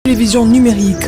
Télévision numérique.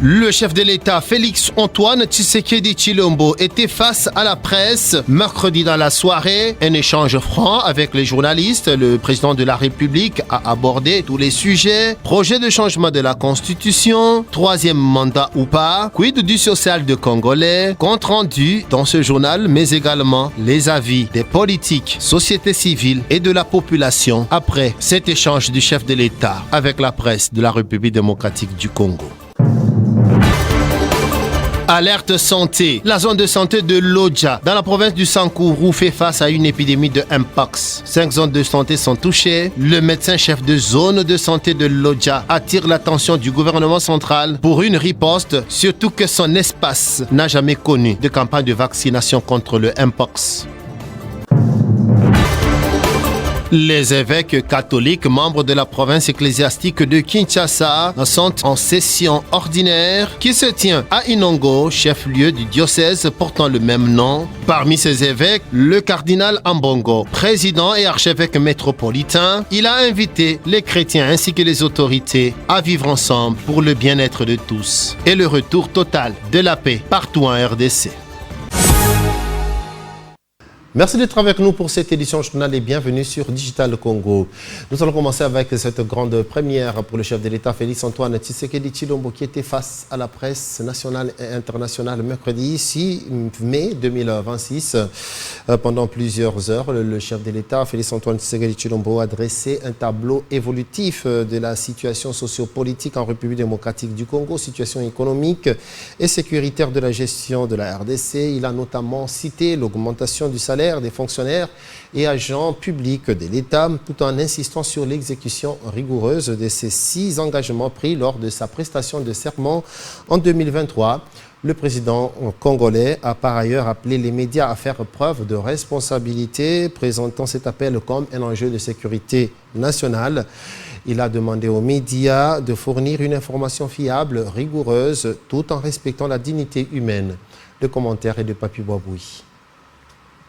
Le chef de l'État, Félix Antoine Tshisekedi Tshilombo, était face à la presse mercredi dans la soirée. Un échange franc avec les journalistes. Le président de la République a abordé tous les sujets. Projet de changement de la Constitution, troisième mandat ou pas, quid du social de Congolais, compte rendu dans ce journal, mais également les avis des politiques, société civile et de la population après cet échange du chef de l'État avec la presse de la République démocratique du Congo. Alerte santé. La zone de santé de Lodja, dans la province du Sankourou, fait face à une épidémie de Mpox. 5 zones de santé sont touchées. Le médecin-chef de zone de santé de Lodja attire l'attention du gouvernement central pour une riposte, surtout que son espace n'a jamais connu de campagne de vaccination contre le Mpox. Les évêques catholiques membres de la province ecclésiastique de Kinshasa sont en session ordinaire qui se tient à Inongo, chef-lieu du diocèse portant le même nom. Parmi ces évêques, le cardinal Ambongo, président et archevêque métropolitain, il a invité les chrétiens ainsi que les autorités à vivre ensemble pour le bien-être de tous et le retour total de la paix partout en RDC. Merci d'être avec nous pour cette édition journal et bienvenue sur Digital Congo. Nous allons commencer avec cette grande première pour le chef de l'État, Félix Antoine Tshisekedi Tshilombo, qui était face à la presse nationale et internationale mercredi 6 mai 2026. Pendant plusieurs heures, le chef de l'État, Félix Antoine Tshisekedi Tshilombo, a dressé un tableau évolutif de la situation sociopolitique en République démocratique du Congo, situation économique et sécuritaire de la gestion de la RDC. Il a notamment cité l'augmentation du salaire des fonctionnaires et agents publics de l'État, tout en insistant sur l'exécution rigoureuse de ces 6 engagements pris lors de sa prestation de serment en 2023. Le président congolais a par ailleurs appelé les médias à faire preuve de responsabilité, présentant cet appel comme un enjeu de sécurité nationale. Il a demandé aux médias de fournir une information fiable, rigoureuse, tout en respectant la dignité humaine. Le commentaire est de Papi Boaboui.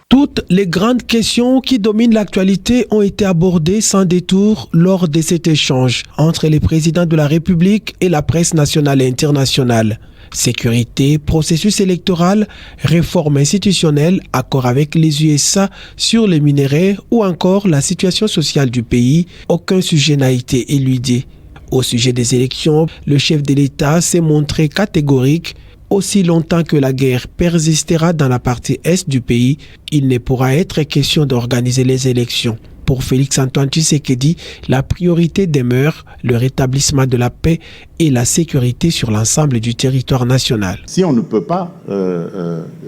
Toutes les grandes questions qui dominent l'actualité ont été abordées sans détour lors de cet échange entre les présidents de la République et la presse nationale et internationale. Sécurité, processus électoral, réforme institutionnelle, accord avec les USA sur les minerais ou encore la situation sociale du pays, aucun sujet n'a été éludé. Au sujet des élections, le chef de l'État s'est montré catégorique. Aussi longtemps que la guerre persistera dans la partie est du pays, il ne pourra être question d'organiser les élections. Pour Félix Antoine Tshisekedi, la priorité demeure le rétablissement de la paix et la sécurité sur l'ensemble du territoire national. Si on ne peut pas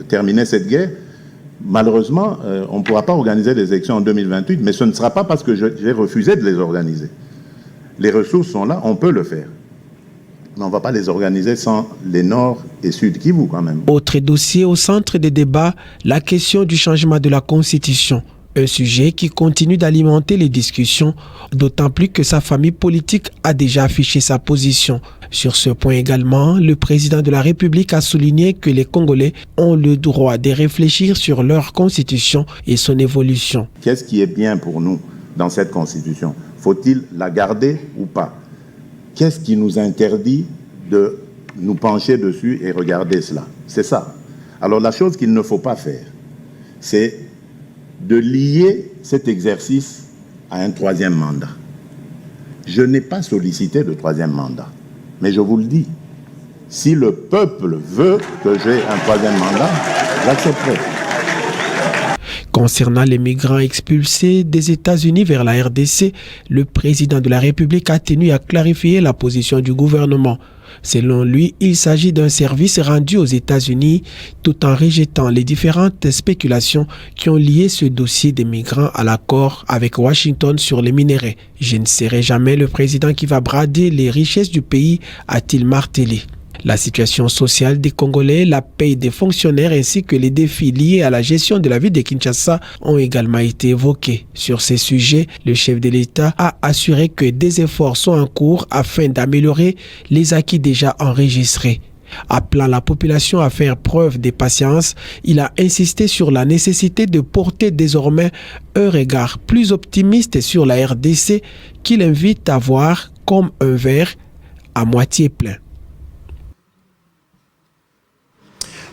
terminer cette guerre, malheureusement, on ne pourra pas organiser des élections en 2028, mais ce ne sera pas parce que j'ai refusé de les organiser. Les ressources sont là, on peut le faire. Mais on ne va pas les organiser sans les Nord et Sud Kivu quand même. Autre dossier au centre des débats, la question du changement de la Constitution. Un sujet qui continue d'alimenter les discussions, d'autant plus que sa famille politique a déjà affiché sa position. Sur ce point également, le président de la République a souligné que les Congolais ont le droit de réfléchir sur leur constitution et son évolution. Qu'est-ce qui est bien pour nous dans cette constitution? Faut-il la garder ou pas? qu'est-ce qui nous interdit de nous pencher dessus et regarder cela? C'est ça. Alors la chose qu'il ne faut pas faire, c'est de lier cet exercice à un troisième mandat. Je n'ai pas sollicité de troisième mandat, mais je vous le dis, si le peuple veut que j'ai un troisième mandat, j'accepterai. Concernant les migrants expulsés des États-Unis vers la RDC, le président de la République a tenu à clarifier la position du gouvernement. Selon lui, il s'agit d'un service rendu aux États-Unis tout en rejetant les différentes spéculations qui ont lié ce dossier des migrants à l'accord avec Washington sur les minerais. « Je ne serai jamais le président qui va brader les richesses du pays », a-t-il martelé. La situation sociale des Congolais, la paye des fonctionnaires ainsi que les défis liés à la gestion de la ville de Kinshasa ont également été évoqués. Sur ces sujets, le chef de l'État a assuré que des efforts sont en cours afin d'améliorer les acquis déjà enregistrés. Appelant la population à faire preuve de patience, il a insisté sur la nécessité de porter désormais un regard plus optimiste sur la RDC qu'il invite à voir comme un verre à moitié plein.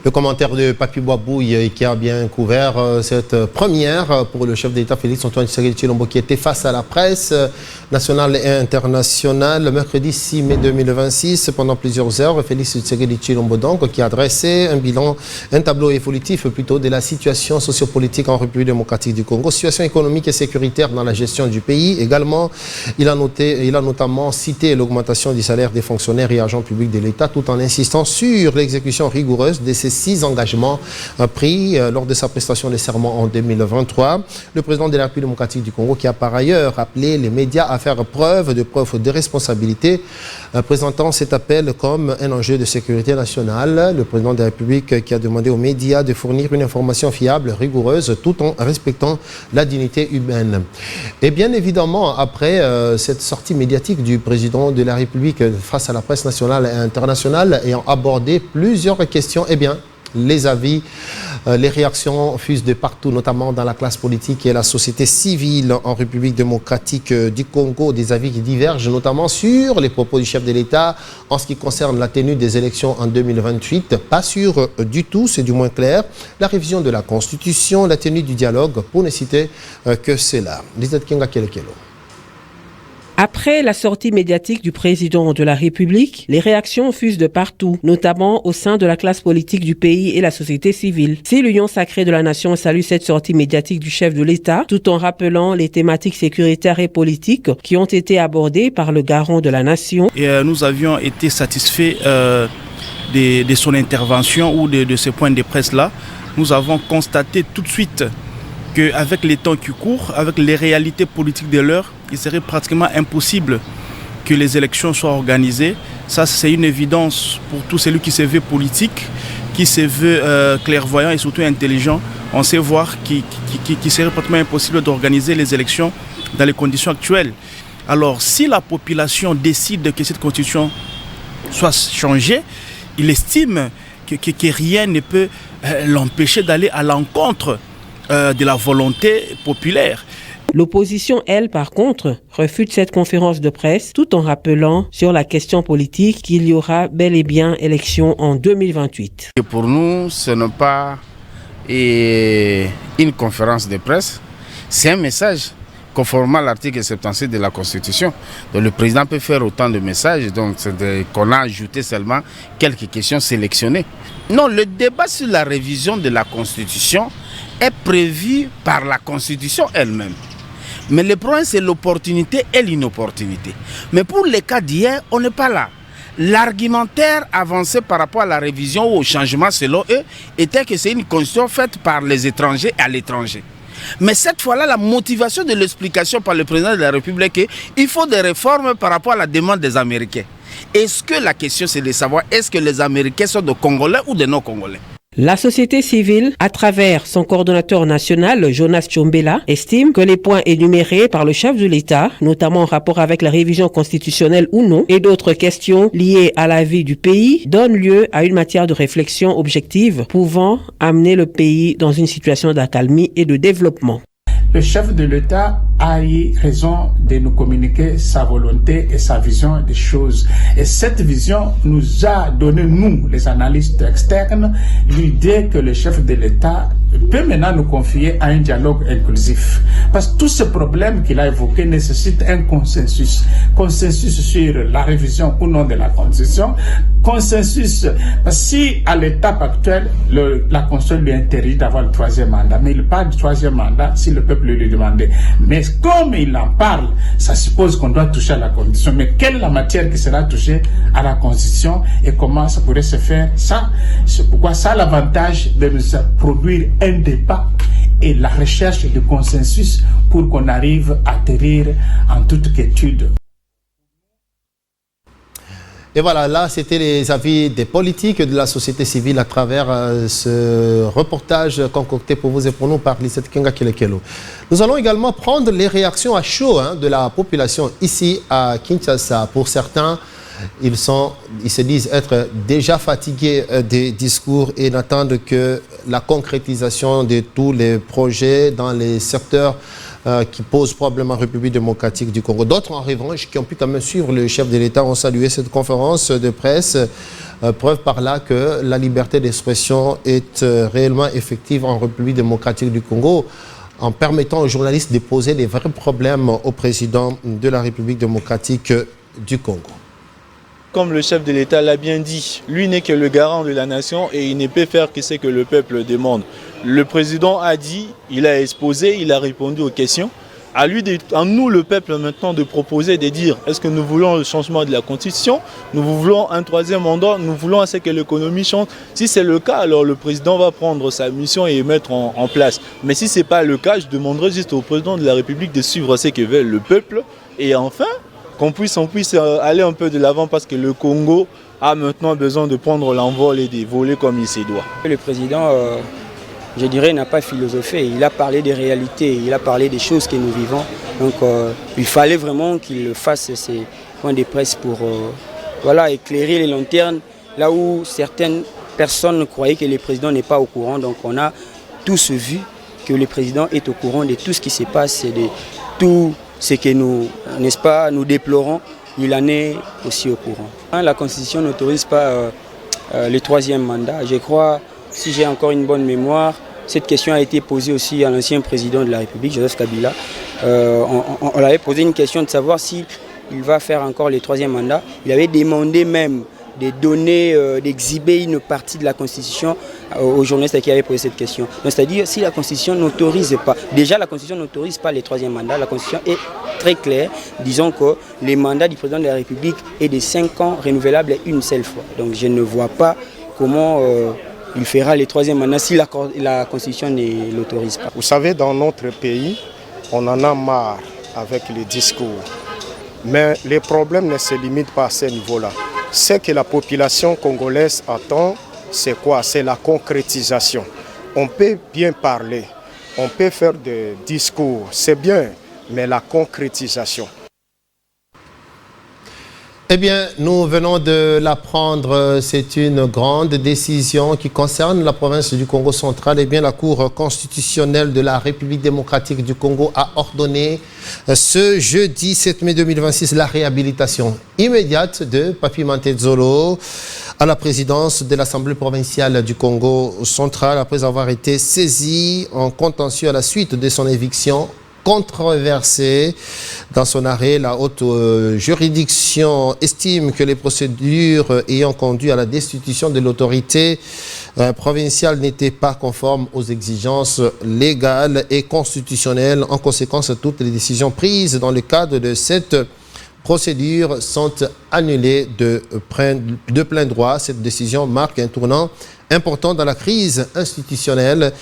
Le commentaire de Papi Boabouille qui a bien couvert cette première pour le chef d'État Félix-Antoine Tshisekedi Tshilombo qui était face à la presse nationale et internationale le mercredi 6 mai 2026 pendant plusieurs heures. Félix Tshisekedi Tshilombo donc qui a dressé un tableau évolutif plutôt de la situation sociopolitique en République démocratique du Congo, situation économique et sécuritaire dans la gestion du pays. Également, il a notamment cité l'augmentation du salaire des fonctionnaires et agents publics de l'État tout en insistant sur l'exécution rigoureuse de ces 6 engagements pris lors de sa prestation de serment en 2023. Le président de la République démocratique du Congo qui a par ailleurs appelé les médias à faire preuve de responsabilité, présentant cet appel comme un enjeu de sécurité nationale. Le président de la République qui a demandé aux médias de fournir une information fiable, rigoureuse, tout en respectant la dignité humaine. Et bien évidemment, après cette sortie médiatique du président de la République face à la presse nationale et internationale ayant abordé plusieurs questions, eh bien, les avis, les réactions fusent de partout, notamment dans la classe politique et la société civile en République démocratique du Congo. Des avis qui divergent notamment sur les propos du chef de l'État en ce qui concerne la tenue des élections en 2028. Pas sûr du tout, c'est du moins clair. La révision de la Constitution, la tenue du dialogue, pour ne citer que cela. Lisette Kinga Kelekelo. Après la sortie médiatique du président de la République, les réactions fusent de partout, notamment au sein de la classe politique du pays et la société civile. Si l'Union sacrée de la nation salue cette sortie médiatique du chef de l'État, tout en rappelant les thématiques sécuritaires et politiques qui ont été abordées par le garant de la nation. Et nous avions été satisfaits de son intervention ou de ce point de presse-là. Nous avons constaté tout de suite qu'avec les temps qui courent, avec les réalités politiques de l'heure, il serait pratiquement impossible que les élections soient organisées. Ça, c'est une évidence pour tout celui qui se veut politique, qui se veut clairvoyant et surtout intelligent. On sait voir qu'il serait pratiquement impossible d'organiser les élections dans les conditions actuelles. Alors, si la population décide que cette constitution soit changée, il estime que rien ne peut l'empêcher d'aller à l'encontre de la volonté populaire. L'opposition, elle, par contre, refute cette conférence de presse tout en rappelant sur la question politique qu'il y aura bel et bien élection en 2028. Et pour nous, ce n'est pas une conférence de presse, c'est un message conformément à l'article 76 de la Constitution. Donc le président peut faire autant de messages, donc qu'on a ajouté seulement quelques questions sélectionnées. Non, le débat sur la révision de la Constitution est prévu par la Constitution elle-même. Mais le problème, c'est l'opportunité et l'inopportunité. Mais pour les cas d'hier, on n'est pas là. L'argumentaire avancé par rapport à la révision ou au changement, selon eux, était que c'est une constitution faite par les étrangers et à l'étranger. Mais cette fois-là, la motivation de l'explication par le président de la République est qu'il faut des réformes par rapport à la demande des Américains. Est-ce que la question, c'est de savoir est-ce que les Américains sont de Congolais ou de non-Congolais? La société civile, à travers son coordonnateur national, Jonas Tchombela, estime que les points énumérés par le chef de l'État, notamment en rapport avec la révision constitutionnelle ou non, et d'autres questions liées à la vie du pays, donnent lieu à une matière de réflexion objective pouvant amener le pays dans une situation d'accalmie et de développement. le chef de l'État a eu raison de nous communiquer sa volonté et sa vision des choses. Et cette vision nous a donné, nous, les analystes externes, l'idée que le chef de l'État peut maintenant nous confier à un dialogue inclusif. Parce que tous ces problèmes qu'il a évoqués nécessitent un consensus. Consensus sur la révision ou non de la Constitution. Consensus, si à l'étape actuelle, la Constitution lui interdit d'avoir le troisième mandat, mais il parle du troisième mandat si le peuple lui demandait. Mais comme il en parle, ça suppose qu'on doit toucher à la Constitution. Mais quelle est la matière qui sera touchée à la Constitution et comment ça pourrait se faire? Ça, c'est pourquoi ça a l'avantage de nous produire un débat et la recherche de consensus pour qu'on arrive à atterrir en toute quiétude. Et voilà, là, c'était les avis des politiques et de la société civile à travers ce reportage concocté pour vous et pour nous par Lisette Kenga Kilekelo. Nous allons également prendre les réactions à chaud de la population ici à Kinshasa. Pour certains, ils se disent être déjà fatigués des discours et n'attendent que la concrétisation de tous les projets dans les secteurs qui posent problème en République démocratique du Congo. D'autres, en revanche, qui ont pu quand même suivre le chef de l'État, ont salué cette conférence de presse. Preuve par là que la liberté d'expression est réellement effective en République démocratique du Congo, en permettant aux journalistes de poser les vrais problèmes au président de la République démocratique du Congo. Comme le chef de l'État l'a bien dit, lui n'est que le garant de la nation et il ne peut faire que ce que le peuple demande. Le président a dit, il a exposé, il a répondu aux questions. À nous, le peuple, maintenant, de proposer, de dire est-ce que nous voulons le changement de la Constitution, nous voulons un troisième mandat, nous voulons que l'économie change. Si c'est le cas, alors le président va prendre sa mission et mettre en place. Mais si ce n'est pas le cas, je demanderai juste au président de la République de suivre ce que veut le peuple. Et enfin, qu'on puisse aller un peu de l'avant parce que le Congo a maintenant besoin de prendre l'envol et de voler comme il se doit. Le président, je dirais, n'a pas philosophé. Il a parlé des réalités, il a parlé des choses que nous vivons. Donc il fallait vraiment qu'il fasse ces points de presse pour éclairer les lanternes là où certaines personnes croyaient que le président n'est pas au courant. Donc on a tous vu que le président est au courant de tout ce qui se passe et de tout ce que nous, n'est-ce pas, nous déplorons, il en est aussi au courant. La Constitution n'autorise pas le troisième mandat. Je crois, si j'ai encore une bonne mémoire, cette question a été posée aussi à l'ancien président de la République, Joseph Kabila. On avait posé une question de savoir s'il va faire encore le troisième mandat. Il avait demandé même de donner, d'exhiber une partie de la Constitution aux journalistes qui avaient posé cette question. C'est-à-dire, si la Constitution n'autorise pas, déjà la Constitution n'autorise pas les troisième mandats, la Constitution est très claire, disons que les mandats du président de la République est de 5 ans renouvelables une seule fois. Donc je ne vois pas comment il fera les troisième mandats si la Constitution ne l'autorise pas. Vous savez, dans notre pays, on en a marre avec les discours. Mais les problèmes ne se limitent pas à ce niveau-là. Ce que la population congolaise attend, c'est quoi? C'est la concrétisation. On peut bien parler, on peut faire des discours, c'est bien, mais la concrétisation. Eh bien, nous venons de l'apprendre, c'est une grande décision qui concerne la province du Congo central. Eh bien, la Cour constitutionnelle de la République démocratique du Congo a ordonné ce jeudi 7 mai 2026 la réhabilitation immédiate de Papi Mantezolo à la présidence de l'Assemblée provinciale du Congo central après avoir été saisi en contentieux à la suite de son éviction controversée. Dans son arrêt, la haute juridiction estime que les procédures ayant conduit à la destitution de l'autorité provinciale n'étaient pas conformes aux exigences légales et constitutionnelles. En conséquence, toutes les décisions prises dans le cadre de cette procédure sont annulées de plein droit. Cette décision marque un tournant important dans la crise institutionnelle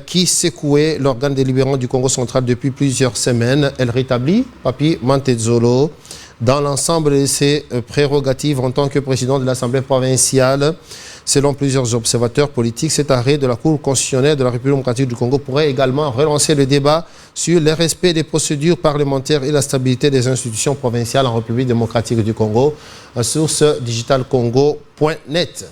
qui secouait l'organe délibérant du Congo central depuis plusieurs semaines. Elle rétablit Papi Mantezolo dans l'ensemble de ses prérogatives en tant que président de l'Assemblée provinciale. Selon plusieurs observateurs politiques, cet arrêt de la Cour constitutionnelle de la République démocratique du Congo pourrait également relancer le débat sur le respect des procédures parlementaires et la stabilité des institutions provinciales en République démocratique du Congo. Source digitalcongo.net.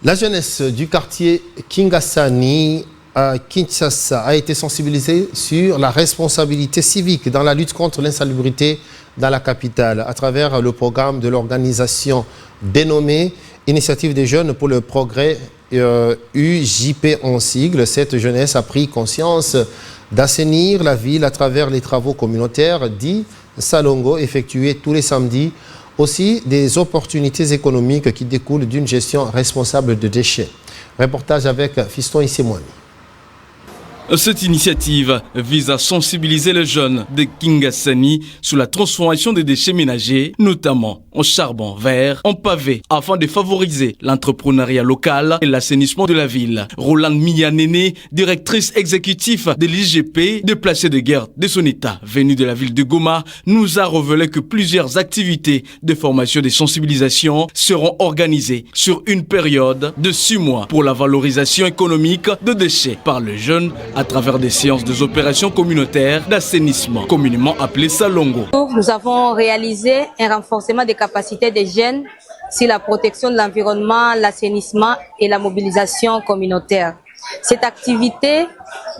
La jeunesse du quartier Kingasani à Kinshasa a été sensibilisé sur la responsabilité civique dans la lutte contre l'insalubrité dans la capitale à travers le programme de l'organisation dénommé Initiative des jeunes pour le progrès UJP en sigle. Cette jeunesse a pris conscience d'assainir la ville à travers les travaux communautaires dits Salongo effectués tous les samedis. Aussi des opportunités économiques qui découlent d'une gestion responsable de déchets. Reportage avec Fiston Issemouani. Cette initiative vise à sensibiliser les jeunes de Kingasani sur la transformation des déchets ménagers, notamment en charbon vert, en pavé, afin de favoriser l'entrepreneuriat local et l'assainissement de la ville. Roland Miyanene, directrice exécutive de l'IGP, déplacée de guerre de son état, venue de la ville de Goma, nous a révélé que plusieurs activités de formation et de sensibilisation seront organisées sur une période de 6 mois pour la valorisation économique de déchets par les jeunes à travers des séances des opérations communautaires d'assainissement, communément appelées Salongo. Nous avons réalisé un renforcement des capacités des jeunes sur la protection de l'environnement, l'assainissement et la mobilisation communautaire. Cette activité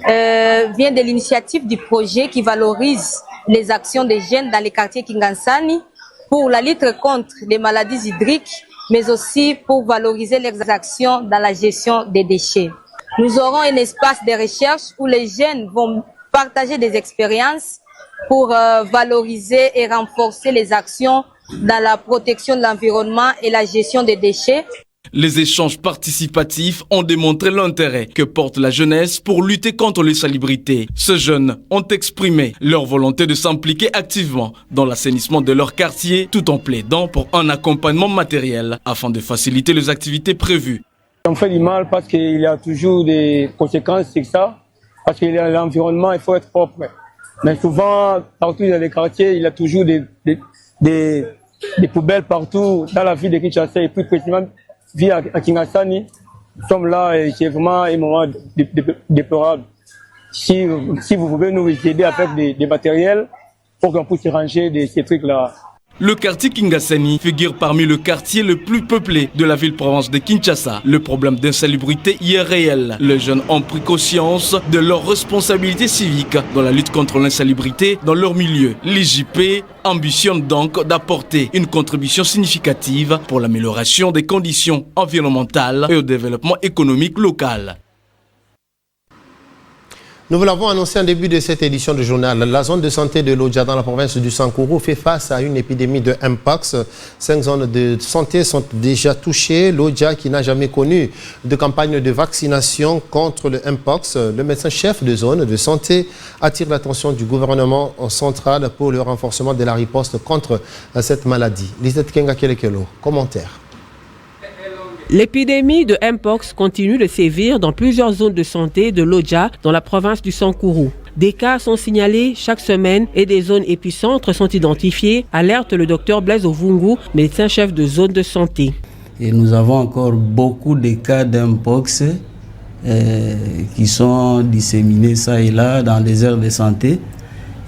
vient de l'initiative du projet qui valorise les actions des jeunes dans les quartiers Kingasani pour la lutte contre les maladies hydriques, mais aussi pour valoriser leurs actions dans la gestion des déchets. Nous aurons un espace de recherche où les jeunes vont partager des expériences pour valoriser et renforcer les actions dans la protection de l'environnement et la gestion des déchets. Les échanges participatifs ont démontré l'intérêt que porte la jeunesse pour lutter contre l'insalubrité. Ces jeunes ont exprimé leur volonté de s'impliquer activement dans l'assainissement de leur quartier tout en plaidant pour un accompagnement matériel afin de faciliter les activités prévues. On fait du mal parce qu'il y a toujours des conséquences sur ça, parce que l'environnement, il faut être propre. Mais souvent, partout dans les quartiers, il y a toujours des poubelles partout dans la ville de Kinshasa et plus précisément à Kingasani. Nous sommes là et c'est vraiment un moment déplorable. Si vous pouvez nous aider avec des matériels pour qu'on puisse ranger ces trucs-là. Le quartier Kingasani figure parmi le quartier le plus peuplé de la ville-province de Kinshasa. Le problème d'insalubrité y est réel. Les jeunes ont pris conscience de leur responsabilité civique dans la lutte contre l'insalubrité dans leur milieu. L'IJP ambitionne donc d'apporter une contribution significative pour l'amélioration des conditions environnementales et au développement économique local. Nous vous l'avons annoncé en début de cette édition du journal. La zone de santé de Lodja dans la province du Sankourou fait face à une épidémie de Mpox. 5 zones de santé sont déjà touchées. Lodja, qui n'a jamais connu de campagne de vaccination contre le Mpox, le médecin-chef de zone de santé attire l'attention du gouvernement central pour le renforcement de la riposte contre cette maladie. Lisette Kenga Kelekelo, commentaire. L'épidémie de Mpox continue de sévir dans plusieurs zones de santé de Lodja, dans la province du Sankourou. Des cas sont signalés chaque semaine et des zones épicentres sont identifiées, alerte le docteur Blaise Ovungu, médecin-chef de zone de santé. Et nous avons encore beaucoup de cas d'Mpox qui sont disséminés ça et là dans des aires de santé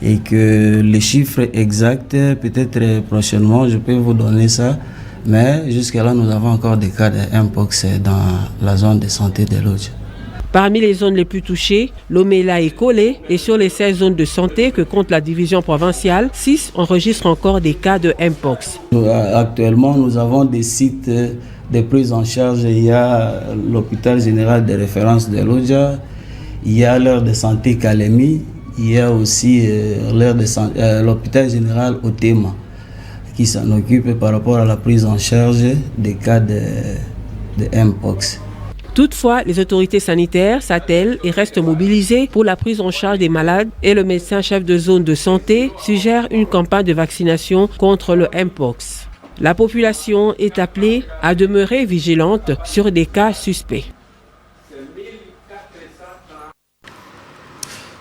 et que les chiffres exacts, peut-être prochainement, je peux vous donner ça. Mais jusqu'à là, nous avons encore des cas de Mpox dans la zone de santé de Lodja. Parmi les zones les plus touchées, Lomela et Kolé, et sur les 16 zones de santé que compte la division provinciale, 6 enregistrent encore des cas de Mpox. Actuellement, nous avons des sites de prise en charge. Il y a l'hôpital général de référence de Lodja, il y a l'aire de santé Kalemi, il y a aussi l'hôpital général Otema, qui s'en occupe par rapport à la prise en charge des cas de Mpox. Toutefois, les autorités sanitaires s'attellent et restent mobilisées pour la prise en charge des malades et le médecin-chef de zone de santé suggère une campagne de vaccination contre le Mpox. La population est appelée à demeurer vigilante sur des cas suspects.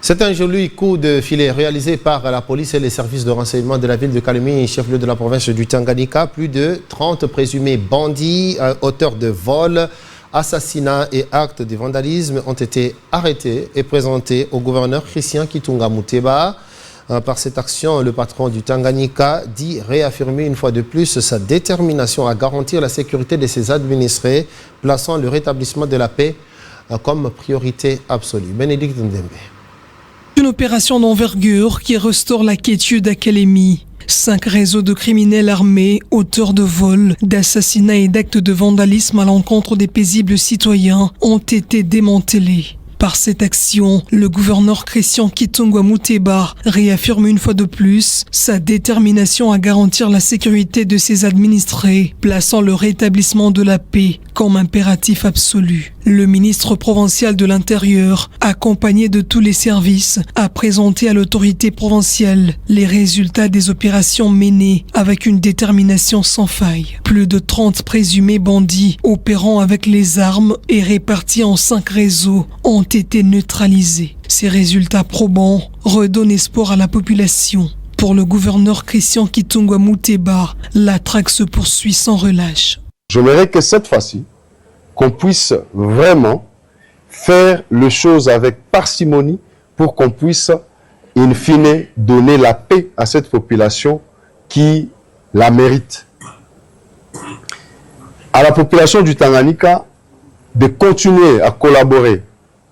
C'est un joli coup de filet réalisé par la police et les services de renseignement de la ville de Kalemi, chef-lieu de la province du Tanganyika. Plus de 30 présumés bandits, auteurs de vols, assassinats et actes de vandalisme ont été arrêtés et présentés au gouverneur Christian Kitunga Muteba. Par cette action, le patron du Tanganyika dit réaffirmer une fois de plus sa détermination à garantir la sécurité de ses administrés, plaçant le rétablissement de la paix comme priorité absolue. Bénédicte Ndembe. Une opération d'envergure qui restaure la quiétude à Kalemi. 5 réseaux de criminels armés, auteurs de vols, d'assassinats et d'actes de vandalisme à l'encontre des paisibles citoyens ont été démantelés. Par cette action, le gouverneur Christian Kitongwa Muteba réaffirme une fois de plus sa détermination à garantir la sécurité de ses administrés, plaçant le rétablissement de la paix comme impératif absolu. Le ministre provincial de l'Intérieur, accompagné de tous les services, a présenté à l'autorité provinciale les résultats des opérations menées avec une détermination sans faille. Plus de 30 présumés bandits opérant avec les armes et répartis en 5 réseaux ont été neutralisés. Ces résultats probants redonnent espoir à la population. Pour le gouverneur Christian Kitongwa Muteba, la traque se poursuit sans relâche. J'aimerais que cette fois-ci, qu'on puisse vraiment faire les choses avec parcimonie pour qu'on puisse, in fine, donner la paix à cette population qui la mérite. À la population du Tanganyika de continuer à collaborer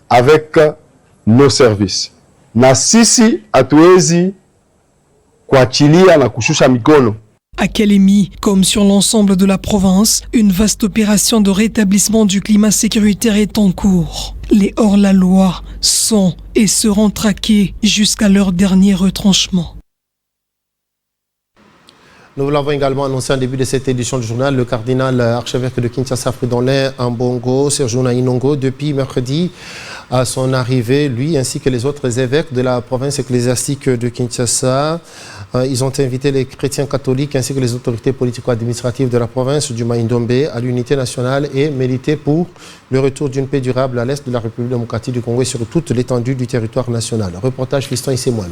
avec nos services. Na sisi hatuwezi kuachilia na kushusha mikono. À Kalemi, comme sur l'ensemble de la province, une vaste opération de rétablissement du climat sécuritaire est en cours. Les hors-la-loi sont et seront traqués jusqu'à leur dernier retranchement. Nous l'avons également annoncé en début de cette édition du journal, le cardinal archevêque de Kinshasa, Fridolin Ambongo, Serjouna Inongo, depuis mercredi à son arrivée, lui ainsi que les autres évêques de la province ecclésiastique de Kinshasa, ils ont invité les chrétiens catholiques ainsi que les autorités politico-administratives de la province du Maïndombe à l'unité nationale et milité pour le retour d'une paix durable à l'est de la République démocratique du Congo et sur toute l'étendue du territoire national. Reportage Fiston Issémoine.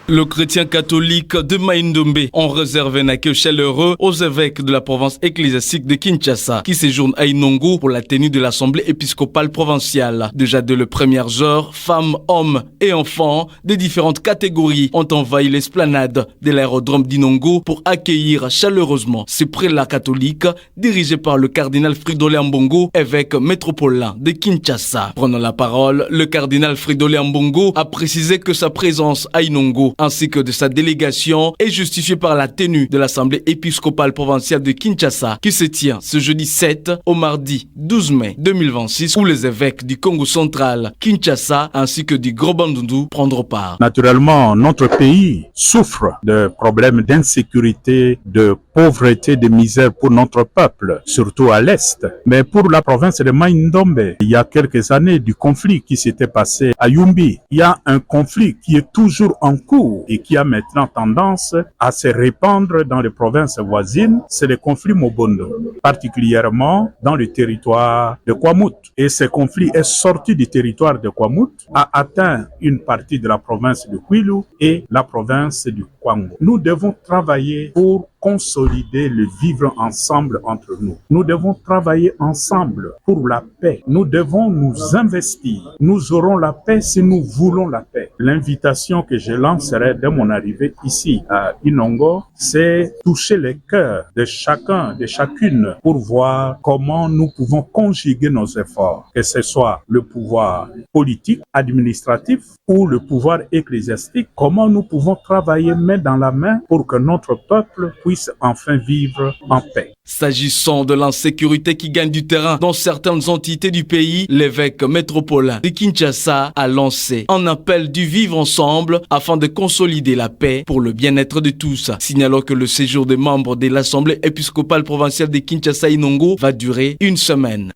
Le chrétien catholique de Maïndombe ont réservé un accueil chaleureux aux évêques de la province ecclésiastique de Kinshasa qui séjournent à Inongo pour la tenue de l'assemblée épiscopale provinciale. Déjà dès le premier heure, femmes, hommes et enfants de différentes catégories ont envahi l'esplanade de l'aérodrome d'Inongo pour accueillir chaleureusement ces prélats catholiques dirigés par le cardinal Fridolin Ambongo, évêque métropolitain de Kinshasa. Prenant la parole, le cardinal Fridolin Ambongo a précisé que sa présence à Inongo ainsi que de sa délégation est justifiée par la tenue de l'Assemblée épiscopale provinciale de Kinshasa qui se tient ce jeudi 7 au mardi 12 mai 2026 où les évêques du Congo central, Kinshasa ainsi que du Gros Bandundu prendront part. Naturellement, notre pays souffre de problèmes d'insécurité, de pauvreté, de misère pour notre peuple, surtout à l'Est. Mais pour la province de Maïndombe, il y a quelques années du conflit qui s'était passé à Yumbi. Il y a un conflit qui est toujours en cours et qui a maintenant tendance à se répandre dans les provinces voisines, c'est le conflit Mobondo, particulièrement dans le territoire de Kwamout. Et ce conflit est sorti du territoire de Kwamout, a atteint une partie de la province de Kwilu et la province du Kwango. Nous devons travailler pour consolider le vivre ensemble entre nous. Nous devons travailler ensemble pour la paix. Nous devons nous investir. Nous aurons la paix si nous voulons la paix. L'invitation que je lancerai dès mon arrivée ici à Inongo, c'est toucher les cœurs de chacun, de chacune pour voir comment nous pouvons conjuguer nos efforts, que ce soit le pouvoir politique, administratif ou le pouvoir ecclésiastique, comment nous pouvons travailler main dans la main pour que notre peuple puisse enfin vivre en paix. S'agissant de l'insécurité qui gagne du terrain dans certaines entités du pays, l'évêque métropolitain de Kinshasa a lancé un appel du vivre ensemble afin de consolider la paix pour le bien-être de tous. Signalons que le séjour des membres de l'Assemblée épiscopale provinciale de Kinshasa-Inongo va durer une semaine.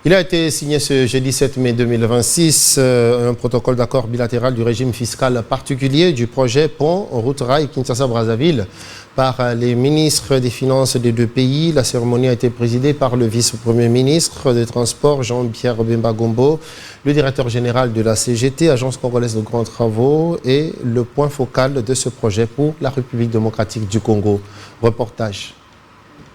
Il a été signé ce jeudi 7 mai 2026 un protocole d'accord bilatéral du régime fiscal particulier du projet Pont Route Rail Kinshasa-Brazzaville par les ministres des Finances des deux pays. La cérémonie a été présidée par le vice-premier ministre des Transports Jean-Pierre Bemba Gombo, le directeur général de la CGT, Agence congolaise de grands travaux, et le point focal de ce projet pour la République démocratique du Congo. Reportage.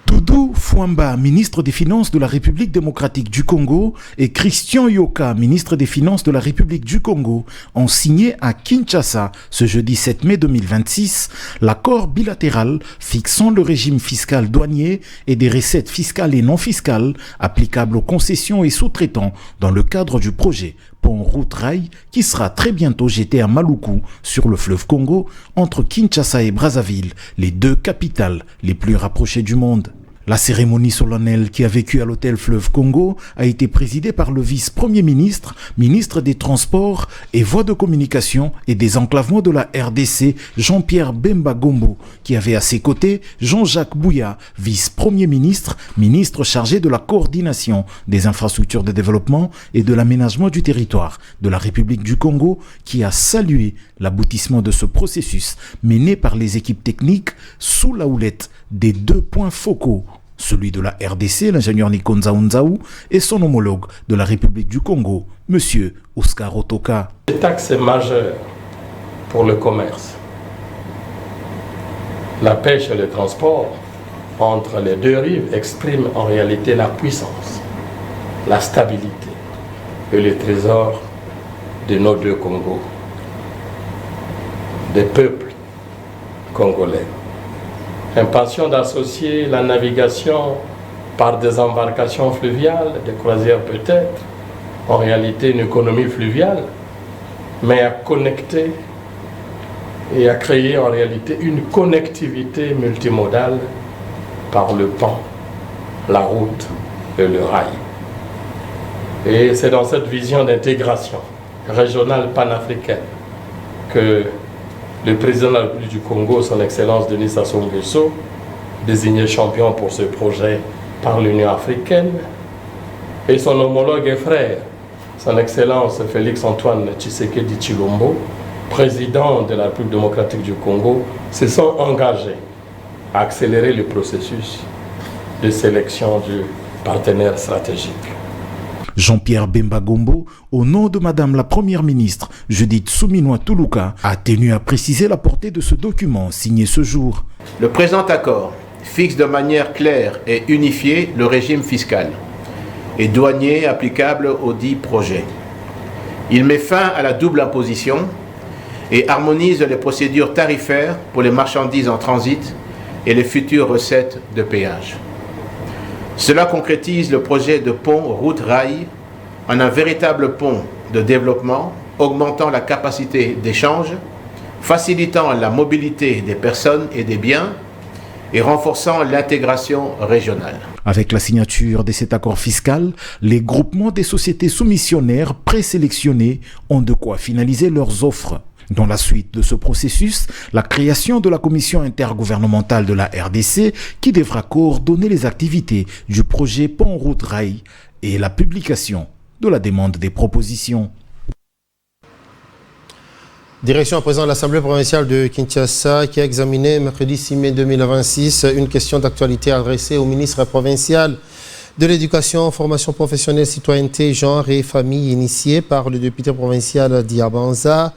Doudou Fouamba, ministre des Finances de la République démocratique du Congo, et Christian Yoka, ministre des Finances de la République du Congo, ont signé à Kinshasa, ce jeudi 7 mai 2026, l'accord bilatéral fixant le régime fiscal douanier et des recettes fiscales et non fiscales applicables aux concessions et sous-traitants dans le cadre du projet Pont-Route Rail qui sera très bientôt jeté à Maluku sur le fleuve Congo entre Kinshasa et Brazzaville, les deux capitales les plus rapprochées du monde. La cérémonie solennelle qui a vécu à l'hôtel Fleuve Congo a été présidée par le vice-premier ministre, ministre des Transports et Voies de Communication et des Enclavements de la RDC, Jean-Pierre Bemba Gombo, qui avait à ses côtés Jean-Jacques Bouya, vice-premier ministre, ministre chargé de la coordination des infrastructures de développement et de l'aménagement du territoire de la République du Congo, qui a salué l'aboutissement de ce processus mené par les équipes techniques sous la houlette des deux points focaux, celui de la RDC, l'ingénieur Nikonza Unzaou, et son homologue de la République du Congo, M. Oscar Otoka. Cet axe est majeur pour le commerce. La pêche et le transport entre les deux rives expriment en réalité la puissance, la stabilité et le trésor de nos deux Congos, des peuples congolais. Intention d'associer la navigation par des embarcations fluviales, des croisières peut-être, en réalité une économie fluviale, mais à connecter et à créer en réalité une connectivité multimodale par le pont, la route et le rail. Et c'est dans cette vision d'intégration régionale panafricaine que le président de la République du Congo, son Excellence Denis Sassou Nguesso, désigné champion pour ce projet par l'Union africaine, et son homologue et frère, son Excellence Félix Antoine Tshisekedi Tshilombo, président de la République démocratique du Congo, se sont engagés à accélérer le processus de sélection du partenaire stratégique. Jean-Pierre Bemba Gombo, au nom de Madame la Première ministre Judith Suminwa Tuluka, a tenu à préciser la portée de ce document signé ce jour. Le présent accord fixe de manière claire et unifiée le régime fiscal et douanier applicable aux dits projets. Il met fin à la double imposition et harmonise les procédures tarifaires pour les marchandises en transit et les futures recettes de péage. Cela concrétise le projet de pont-route rail en un véritable pont de développement, augmentant la capacité d'échange, facilitant la mobilité des personnes et des biens et renforçant l'intégration régionale. Avec la signature de cet accord fiscal, les groupements des sociétés soumissionnaires présélectionnés ont de quoi finaliser leurs offres. Dans la suite de ce processus, la création de la commission intergouvernementale de la RDC qui devra coordonner les activités du projet Pont-Route Rail et la publication de la demande des propositions. Direction à présent de l'Assemblée provinciale de Kinshasa qui a examiné mercredi 6 mai 2026 une question d'actualité adressée au ministre provincial de l'Éducation, Formation professionnelle, Citoyenneté, Genre et Famille initiée par le député provincial Diabanza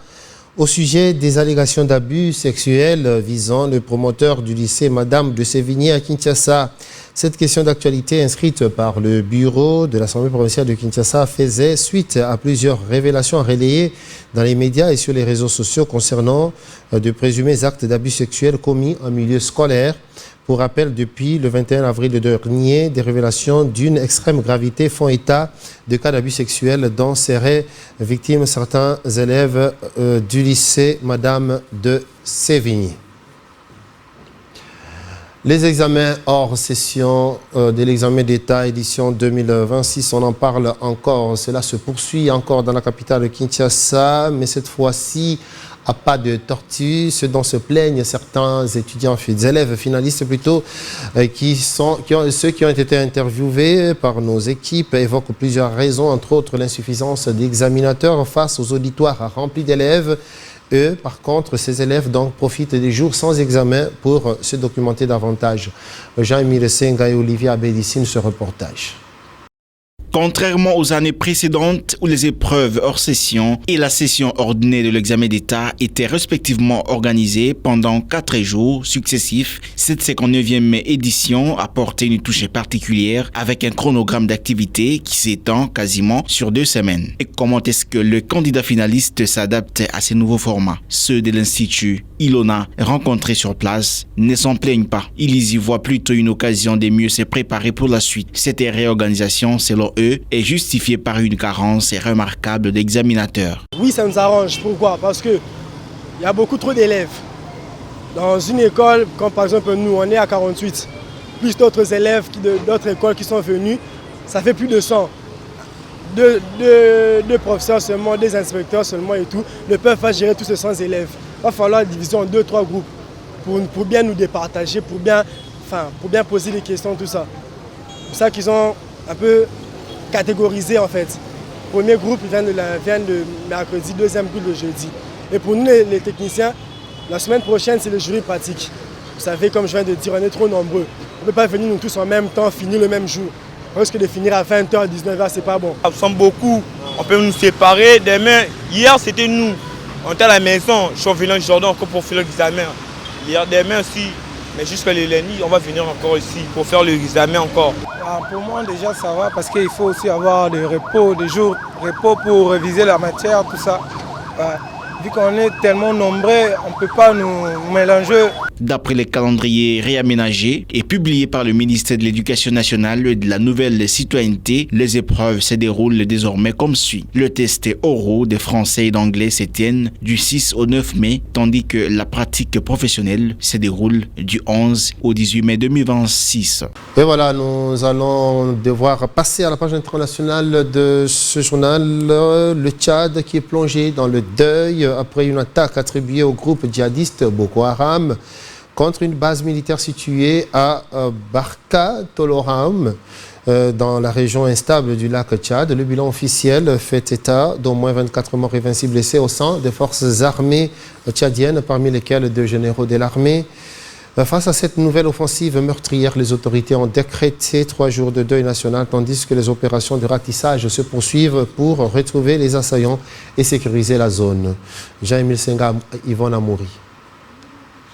au sujet des allégations d'abus sexuels visant le promoteur du lycée Madame de Sévigné à Kinshasa. Cette question d'actualité inscrite par le bureau de l'Assemblée provinciale de Kinshasa faisait suite à plusieurs révélations relayées dans les médias et sur les réseaux sociaux concernant de présumés actes d'abus sexuels commis en milieu scolaire. Pour rappel, depuis le 21 avril dernier, des révélations d'une extrême gravité font état de cas d'abus sexuels dont seraient victimes certains élèves du lycée Madame de Sévigné. Les examens hors session de l'examen d'État édition 2026, on en parle encore. Cela se poursuit encore dans la capitale de Kinshasa, mais cette fois-ci à pas de tortue, ce dont se plaignent certains étudiants, des élèves finalistes plutôt, ceux qui ont été interviewés par nos équipes évoquent plusieurs raisons, entre autres l'insuffisance d'examinateurs face aux auditoires remplis d'élèves. Eux, par contre, ces élèves donc profitent des jours sans examen pour se documenter davantage. Jean-Émile Senga et Olivier Abédicine, ce reportage. Contrairement aux années précédentes où les épreuves hors session et la session ordinaire de l'examen d'État étaient respectivement organisées pendant 4 jours successifs, cette 59e édition a porté une touche particulière avec un chronogramme d'activité qui s'étend quasiment sur 2 semaines. Et comment est-ce que le candidat finaliste s'adapte à ces nouveaux formats? Ceux de l'Institut Ilona rencontrés sur place ne s'en plaignent pas. Ils y voient plutôt une occasion de mieux se préparer pour la suite. Cette réorganisation, selon eux, est justifiée par une carence remarquable d'examinateurs. Oui, ça nous arrange. Pourquoi? Parce qu'il y a beaucoup trop d'élèves. Dans une école, comme par exemple nous, on est à 48, plus d'autres élèves d'autres écoles qui sont venus, ça fait plus de 100. Deux professeurs seulement, des inspecteurs seulement et tout, ne peuvent pas gérer tous ces 100 élèves. Il va falloir diviser en 2-3 groupes pour bien nous départager, pour bien poser des questions, tout ça. C'est pour ça qu'ils ont un peu catégorisé en fait. Le premier groupe vient de mercredi, deuxième groupe le jeudi. Et pour nous les techniciens, la semaine prochaine c'est le jury pratique. Vous savez, comme je viens de dire, on est trop nombreux. On ne peut pas venir nous tous en même temps, finir le même jour. Parce que de finir à 20h, 19h, c'est pas bon. Nous sommes beaucoup, on peut nous séparer. Demain, hier c'était nous. On était à la maison, je suis venu Jordan encore pour faire l'examen. Hier, demain aussi, mais jusqu'à le lundi, on va venir encore ici pour faire l'examen encore. Pour moi déjà ça va parce qu'il faut aussi avoir des repos, des jours de repos pour réviser la matière, tout ça. Vu qu'on est tellement nombreux, on ne peut pas nous mélanger. D'après les calendriers réaménagés et publiés par le ministère de l'Éducation nationale et de la nouvelle citoyenneté, les épreuves se déroulent désormais comme suit. Le test oraux de français et d'anglais se tiennent du 6 au 9 mai, tandis que la pratique professionnelle se déroule du 11 au 18 mai 2026. Et voilà, nous allons devoir passer à la page internationale de ce journal. Le Tchad qui est plongé dans le deuil après une attaque attribuée au groupe djihadiste Boko Haram contre une base militaire située à Barka Toloram, dans la région instable du lac Tchad. Le bilan officiel fait état d'au moins 24 morts et 26 blessés au sein des forces armées tchadiennes, parmi lesquels 2 généraux de l'armée. Face à cette nouvelle offensive meurtrière, les autorités ont décrété 3 jours de deuil national, tandis que les opérations de ratissage se poursuivent pour retrouver les assaillants et sécuriser la zone. Jean-Émile Senga, Yvonne Amouri.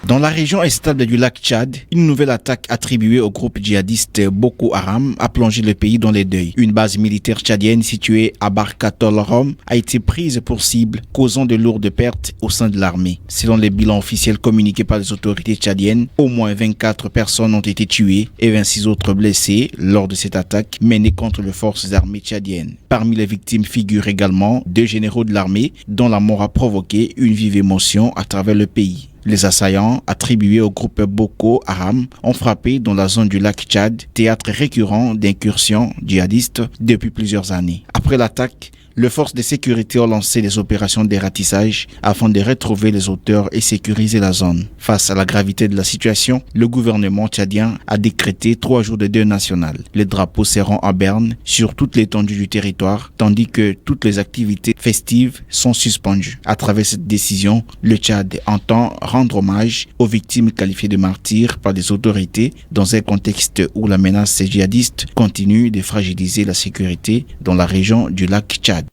Dans la région instable du lac Tchad, une nouvelle attaque attribuée au groupe djihadiste Boko Haram a plongé le pays dans les deuils. Une base militaire tchadienne située à Barka Toloram a été prise pour cible, causant de lourdes pertes au sein de l'armée. Selon les bilans officiels communiqués par les autorités tchadiennes, au moins 24 personnes ont été tuées et 26 autres blessées lors de cette attaque menée contre les forces armées tchadiennes. Parmi les victimes figurent également 2 généraux de l'armée dont la mort a provoqué une vive émotion à travers le pays. Les assaillants attribués au groupe Boko Haram ont frappé dans la zone du lac Tchad, théâtre récurrent d'incursions djihadistes depuis plusieurs années. Après l'attaque, les forces de sécurité ont lancé des opérations de ratissage afin de retrouver les auteurs et sécuriser la zone. Face à la gravité de la situation, le gouvernement tchadien a décrété 3 jours de deuil national. Les drapeaux seront à Berne sur toute l'étendue du territoire, tandis que toutes les activités festives sont suspendues. À travers cette décision, le Tchad entend rendre hommage aux victimes qualifiées de martyrs par les autorités dans un contexte où la menace djihadiste continue de fragiliser la sécurité dans la région du lac Tchad.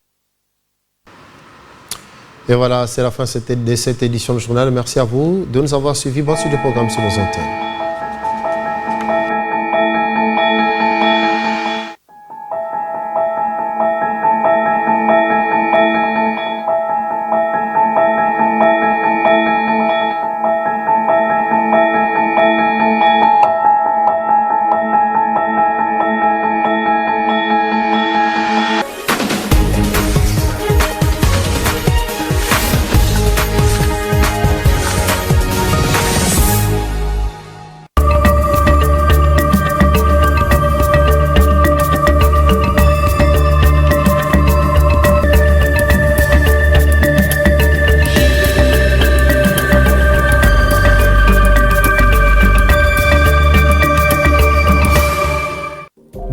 Et voilà, c'est la fin de cette édition du journal. Merci à vous de nous avoir suivis. Bonne suite de programme sur nos antennes.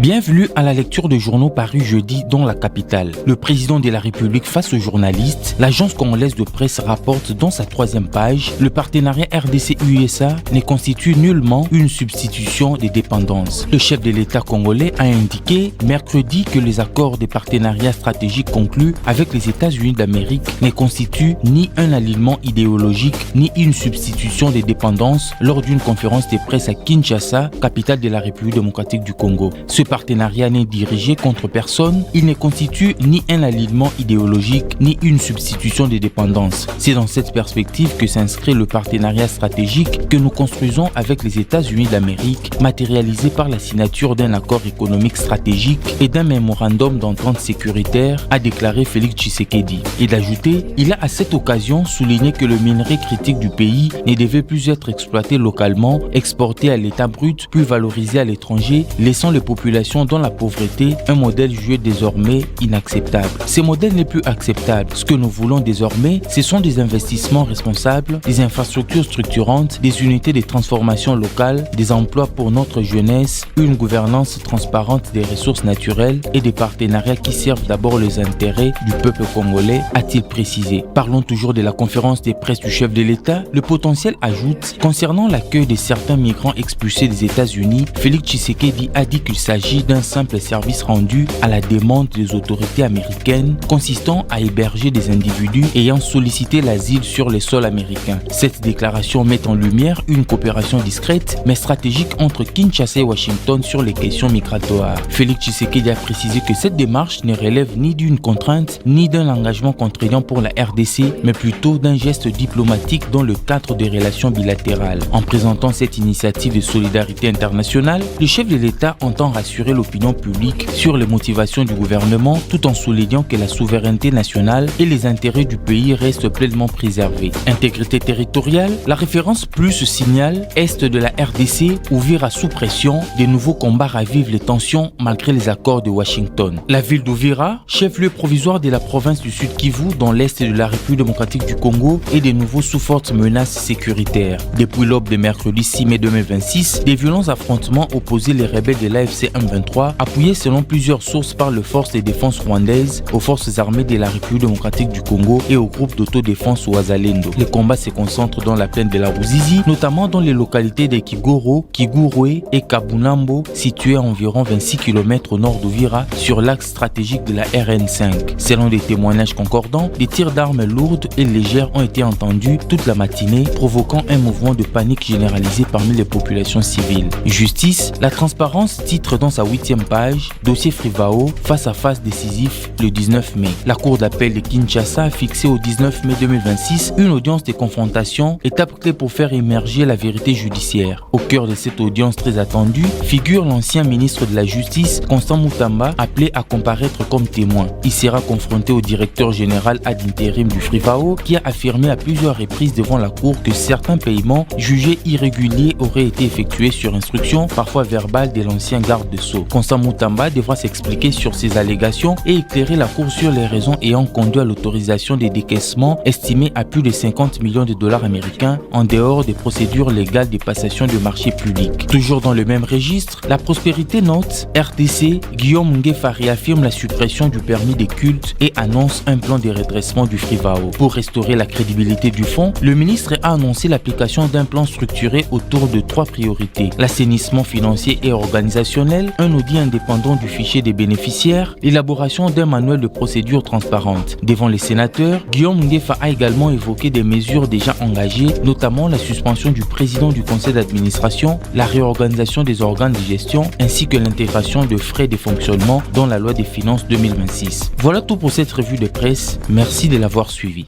Bienvenue à la lecture de journaux parus jeudi dans la capitale. Le président de la République face aux journalistes, l'agence congolaise de presse rapporte dans sa 3e page, le partenariat RDC-USA ne constitue nullement une substitution des dépendances. Le chef de l'État congolais a indiqué mercredi que les accords de partenariat stratégique conclus avec les États-Unis d'Amérique ne constituent ni un alignement idéologique ni une substitution des dépendances lors d'une conférence de presse à Kinshasa, capitale de la République démocratique du Congo. Ce partenariat n'est dirigé contre personne, il ne constitue ni un alignement idéologique ni une substitution des dépendances. C'est dans cette perspective que s'inscrit le partenariat stratégique que nous construisons avec les États-Unis d'Amérique, matérialisé par la signature d'un accord économique stratégique et d'un mémorandum d'entente sécuritaire, a déclaré Félix Tshisekedi. Et d'ajouter, il a à cette occasion souligné que le minerai critique du pays ne devait plus être exploité localement, exporté à l'état brut, puis valorisé à l'étranger, laissant les populations dans la pauvreté, un modèle jugé désormais inacceptable. Ce modèle n'est plus acceptable. Ce que nous voulons désormais, ce sont des investissements responsables, des infrastructures structurantes, des unités de transformation locales, des emplois pour notre jeunesse, une gouvernance transparente des ressources naturelles et des partenariats qui servent d'abord les intérêts du peuple congolais, a-t-il précisé. Parlons toujours de la conférence de presse du chef de l'État. Le potentiel ajoute, concernant l'accueil de certains migrants expulsés des États-Unis, Félix Tshisekedi a dit qu'il s'agit d'un simple service rendu à la demande des autorités américaines consistant à héberger des individus ayant sollicité l'asile sur le sol américain. Cette déclaration met en lumière une coopération discrète mais stratégique entre Kinshasa et Washington sur les questions migratoires. Félix Tshisekedi a précisé que cette démarche ne relève ni d'une contrainte ni d'un engagement contraignant pour la RDC mais plutôt d'un geste diplomatique dans le cadre des relations bilatérales. En présentant cette initiative de solidarité internationale, le chef de l'État entend rassurer l'opinion publique sur les motivations du gouvernement tout en soulignant que la souveraineté nationale et les intérêts du pays restent pleinement préservés. Intégrité territoriale, la référence plus signale Est de la RDC, Uvira sous pression, de nouveaux combats ravivent les tensions malgré les accords de Washington. La ville d'Uvira, chef-lieu provisoire de la province du Sud Kivu dans l'Est de la République démocratique du Congo, est de nouveau sous forte menace sécuritaire. Depuis l'aube de mercredi 6 mai 2026, des violents affrontements opposaient les rebelles de l'AFC M23, appuyés selon plusieurs sources par les forces de défense rwandaises, aux forces armées de la République démocratique du Congo et au groupe d'autodéfense Ouazalendo. Les combats se concentrent dans la plaine de la Ruzizi, notamment dans les localités de Kigoro, Kigurwe et Kabunambo, situées à environ 26 km au nord d'Uvira, sur l'axe stratégique de la RN5. Selon des témoignages concordants, des tirs d'armes lourdes et légères ont été entendus toute la matinée, provoquant un mouvement de panique généralisé parmi les populations civiles. Justice, la transparence titre dans sa 8e page, dossier Frivao, face à face décisif le 19 mai. La cour d'appel de Kinshasa a fixé au 19 mai 2026 une audience de confrontation, étape clé pour faire émerger la vérité judiciaire. Au cœur de cette audience très attendue figure l'ancien ministre de la Justice, Constant Mutamba, appelé à comparaître comme témoin. Il sera confronté au directeur général ad interim du Frivao, qui a affirmé à plusieurs reprises devant la cour que certains paiements jugés irréguliers auraient été effectués sur instruction, parfois verbale, de l'ancien garde de Sceaux. Constant Mutamba devra s'expliquer sur ces allégations et éclairer la cour sur les raisons ayant conduit à l'autorisation des décaissements estimés à plus de 50 millions de dollars américains en dehors des procédures légales de passation de marchés publics. Toujours dans le même registre, la Prospérité note RDC, Guillaume Ngefa réaffirme la suppression du permis des cultes et annonce un plan de redressement du Frivao. Pour restaurer la crédibilité du fonds, le ministre a annoncé l'application d'un plan structuré autour de 3 priorités: l'assainissement financier et organisationnel, un audit indépendant du fichier des bénéficiaires, l'élaboration d'un manuel de procédure transparente. Devant les sénateurs, Guillaume Ngefa a également évoqué des mesures déjà engagées, notamment la suspension du président du conseil d'administration, la réorganisation des organes de gestion ainsi que l'intégration de frais de fonctionnement dans la loi des finances 2026. Voilà tout pour cette revue de presse. Merci de l'avoir suivi.